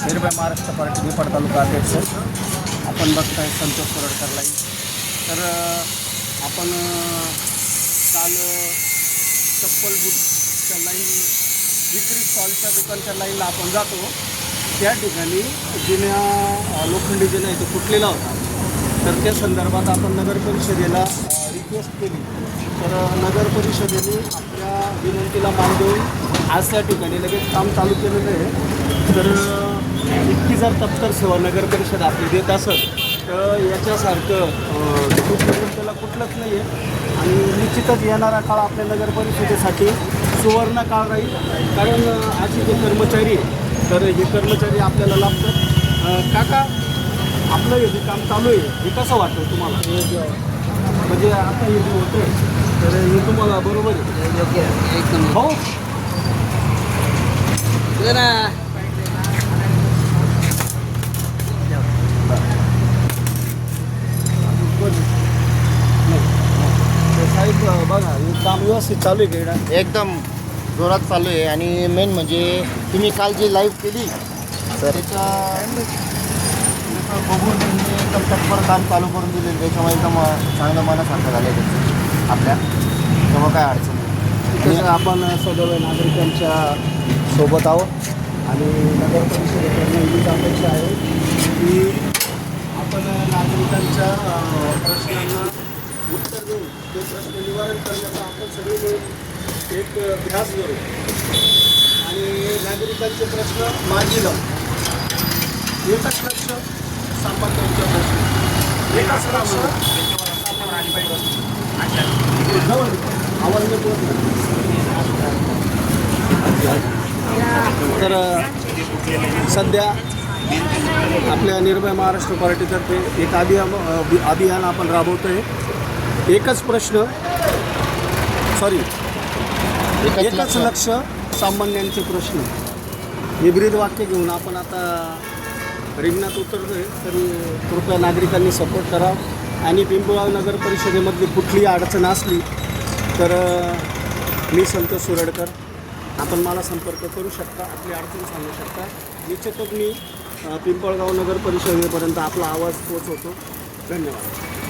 निर्भय महाराष्ट्र पार्टी निफाड तालुका अध्यक्ष आपण बघताय संतोष सुरडकरला. तर आपण काल चप्पल बूटच्या लाईन विक्री स्टॉलच्या दुकानच्या लाईनला आपण जातो. त्या ठिकाणी जुन्या लोखंडी जिना इथं फुटलेला होता. तर त्या संदर्भात आपण नगर परिषदेला रिक्वेस्ट केली. तर नगर परिषदेने आपल्या विनंतीला मान देऊन आज त्या ठिकाणी लगेच काम चालू केलेलं आहे. तर इतकी जर तत्पर सेवा नगर परिषद आपली देत असेल तर याच्यासारखं त्याला कुठलंच नाही आहे. आणि निश्चितच येणारा काळ आपल्या नगर परिषदेसाठी सुवर्ण काळ राहील. कारण असे जे कर्मचारी आहे तर हे कर्मचारी आपल्याला लाभतात. काका, आपलं हे जे काम चालू आहे हे कसं वाटतं तुम्हाला? म्हणजे आता हे जे होतं आहे तर हे तुम्हाला बरोबर आहे? एकदम हो साहेब बघा हे काम व्यवस्थित चालू आहे का? एकदम जोरात चालू आहे. आणि मेन म्हणजे तुम्ही काल जी लाईव्ह केली तर त्याचा बघून तुम्ही एकदम तत्पर काम चालू करून दिले. त्याच्यामुळे एकदम चांगलं मनासारखं झालं आहे त्याचं आपल्या. तेव्हा काय अडचण नाही. तसं आपण सदैव नागरिकांच्या सोबत आहोत आणि नगर परिषदेकडून हीच अपेक्षा आहे की आपण नागरिकांच्या प्रश्नांना उत्तर देऊन ते प्रश्न निवारण करण्याचा आपण सगळे मिळून एक ध्यास करू आणि नागरिकांचे प्रश्न मार्गी लावू. एकच लक्ष सामान्यांच्या प्रश्न, एकच लक्ष सामान्यांच्या प्रश्न. आवाज तर सध्या आपल्या निर्भय महाराष्ट्र पार्टीतर्फे एक अभियान आपण राबवतो आहे. एकच प्रश्न एकच लक्ष सामान्यांचे प्रश्न हे ब्रीद वाक्य घेऊन आपण आता रिंगणात उतरतो आहे. तरी कृपया नागरिकांनी सपोर्ट करा. आणि पिंपळगाव नगर परिषदेमधली कुठलीही अडचण असली तर मी संतोष सुरडकर, आपण मला संपर्क करू शकता, आपली अडचण सांगू शकता. निश्चितच मी पिंपळगाव नगर परिषदेपर्यंत आपला आवाज पोहोचवतो. धन्यवाद.